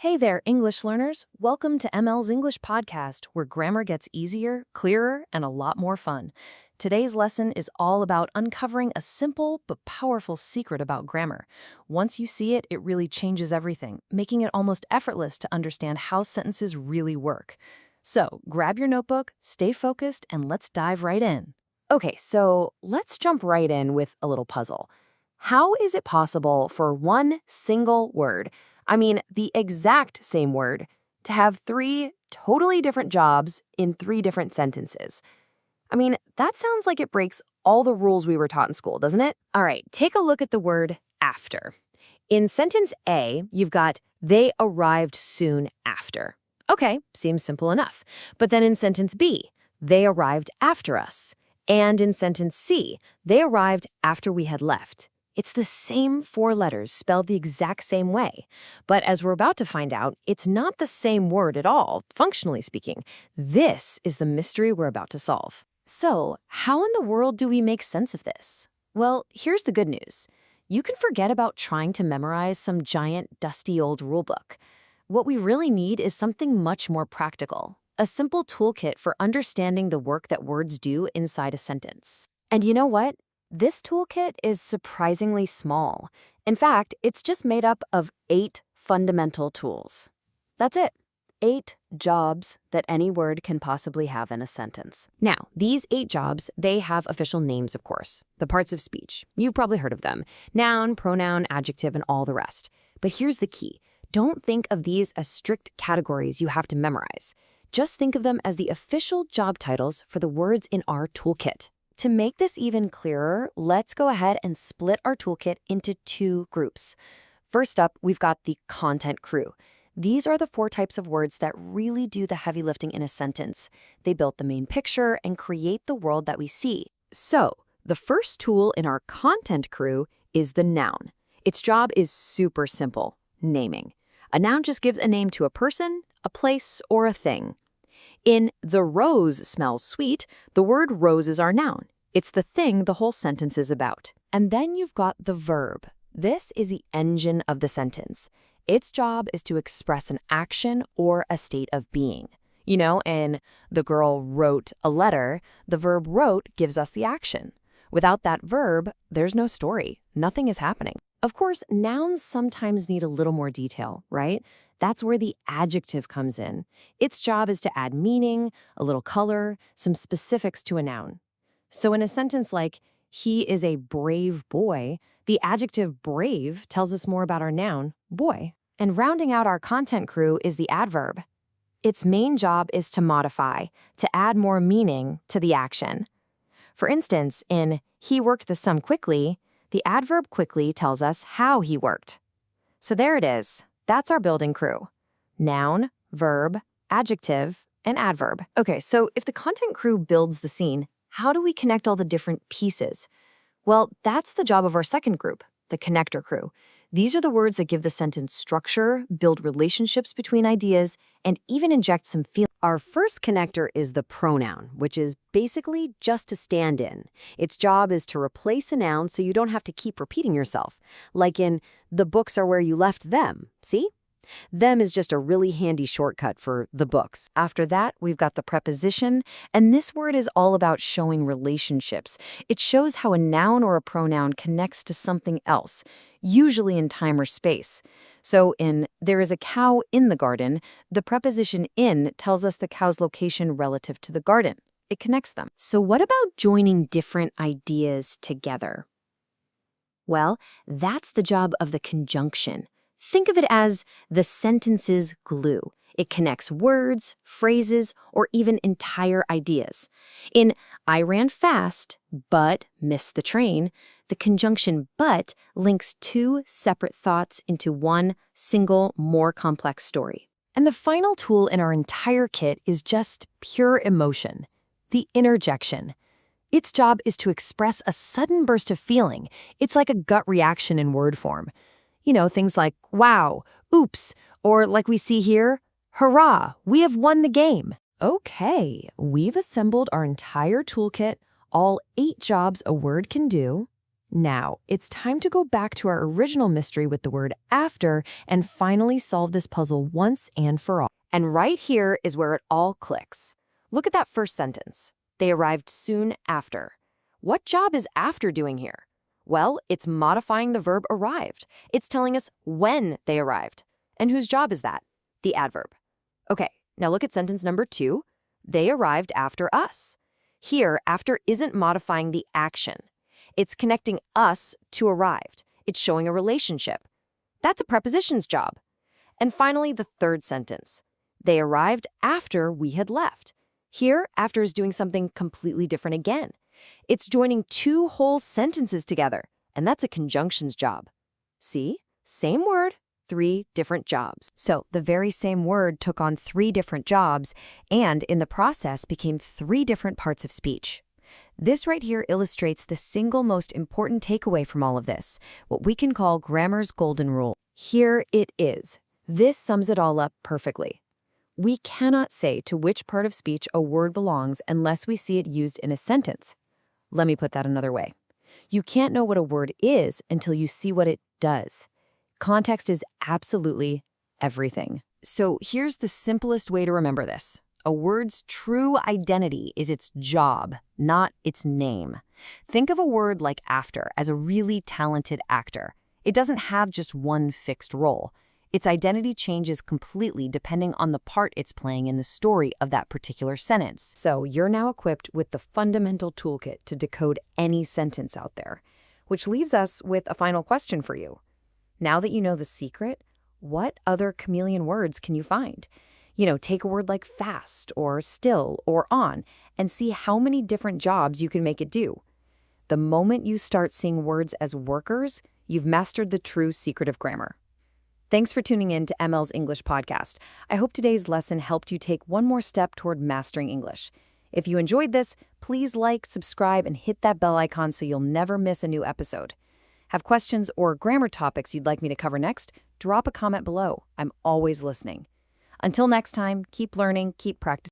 Hey there, English learners. Welcome to ML's English Podcast, where grammar gets easier, clearer, and a lot more fun. Today's lesson is all about uncovering a simple but powerful secret about grammar. Once you see it, it really changes everything, making it almost effortless to understand how sentences really work. So, grab your notebook, stay focused, and let's dive right in. Okay, so let's jump right in with a little puzzle. How is it possible for one single word, the exact same word, to have three totally different jobs in three different sentences? That sounds like it breaks all the rules we were taught in school, doesn't it? All right, take a look at the word after. In sentence A, you've got, they arrived soon after. Okay, seems simple enough. But then in sentence B, they arrived after us. And in sentence C, they arrived after we had left. It's the same four letters spelled the exact same way. But as we're about to find out, it's not the same word at all, functionally speaking. This is the mystery we're about to solve. So, how in the world do we make sense of this? Well, here's the good news. You can forget about trying to memorize some giant, dusty old rulebook. What we really need is something much more practical, a simple toolkit for understanding the work that words do inside a sentence. And you know what? This toolkit is surprisingly small. In fact, it's just made up of 8 fundamental tools. That's it. 8 jobs that any word can possibly have in a sentence. Now, these 8 jobs, they have official names, of course. The parts of speech. You've probably heard of them. Noun, pronoun, adjective, and all the rest. But here's the key. Don't think of these as strict categories you have to memorize. Just think of them as the official job titles for the words in our toolkit. To make this even clearer, let's go ahead and split our toolkit into 2 groups. First up, we've got the content crew. These are the 4 types of words that really do the heavy lifting in a sentence. They build the main picture and create the world that we see. So, the first tool in our content crew is the noun. Its job is super simple, naming. A noun just gives a name to a person, a place, or a thing. In the rose smells sweet, the word rose is our noun. It's the thing the whole sentence is about. And then you've got the verb. This is the engine of the sentence. Its job is to express an action or a state of being. In the girl wrote a letter, the verb wrote gives us the action. Without that verb, there's no story. Nothing is happening. Of course, nouns sometimes need a little more detail, right? That's where the adjective comes in. Its job is to add meaning, a little color, some specifics to a noun. So in a sentence like, he is a brave boy, the adjective brave tells us more about our noun, boy. And rounding out our content crew is the adverb. Its main job is to modify, to add more meaning to the action. For instance, in he worked the sum quickly, the adverb quickly tells us how he worked. So there it is. That's our building crew. Noun, verb, adjective, and adverb. Okay, so if the content crew builds the scene, how do we connect all the different pieces? Well, that's the job of our second group, the connector crew. These are the words that give the sentence structure, build relationships between ideas, and even inject some feeling. Our first connector is the pronoun, which is basically just a stand-in. Its job is to replace a noun so you don't have to keep repeating yourself. Like in, the books are where you left them. See? Them is just a really handy shortcut for the books. After that, we've got the preposition, and this word is all about showing relationships. It shows how a noun or a pronoun connects to something else, usually in time or space. So in there is a cow in the garden, the preposition in tells us the cow's location relative to the garden. It connects them. So what about joining different ideas together? Well, that's the job of the conjunction. Think of it as the sentence's glue. It connects words, phrases, or even entire ideas. In I ran fast, but missed the train, the conjunction but links 2 separate thoughts into one single, more complex story. And the final tool in our entire kit is just pure emotion, the interjection. Its job is to express a sudden burst of feeling. It's like a gut reaction in word form. Things like, wow, oops, or like we see here, hurrah, we have won the game. Okay, we've assembled our entire toolkit, all 8 jobs a word can do. Now, it's time to go back to our original mystery with the word after and finally solve this puzzle once and for all. And right here is where it all clicks. Look at that first sentence. They arrived soon after. What job is after doing here? Well, it's modifying the verb arrived. It's telling us when they arrived. And whose job is that? The adverb. Okay, now look at sentence number 2. They arrived after us. Here, after isn't modifying the action. It's connecting us to arrived. It's showing a relationship. That's a preposition's job. And finally, the third sentence. They arrived after we had left. Here, after is doing something completely different again. It's joining 2 whole sentences together, and that's a conjunction's job. See? Same word, 3 different jobs. So the very same word took on 3 different jobs, and in the process became 3 different parts of speech. This right here illustrates the single most important takeaway from all of this, what we can call grammar's golden rule. Here it is. This sums it all up perfectly. We cannot say to which part of speech a word belongs unless we see it used in a sentence. Let me put that another way. You can't know what a word is until you see what it does. Context is absolutely everything. So here's the simplest way to remember this. A word's true identity is its job, not its name. Think of a word like after as a really talented actor. It doesn't have just one fixed role. Its identity changes completely depending on the part it's playing in the story of that particular sentence. So you're now equipped with the fundamental toolkit to decode any sentence out there, which leaves us with a final question for you. Now that you know the secret, what other chameleon words can you find? Take a word like fast or still or on and see how many different jobs you can make it do. The moment you start seeing words as workers, you've mastered the true secret of grammar. Thanks for tuning in to ML's English podcast. I hope today's lesson helped you take one more step toward mastering English. If you enjoyed this, please like, subscribe, and hit that bell icon so you'll never miss a new episode. Have questions or grammar topics you'd like me to cover next? Drop a comment below. I'm always listening. Until next time, keep learning, keep practicing.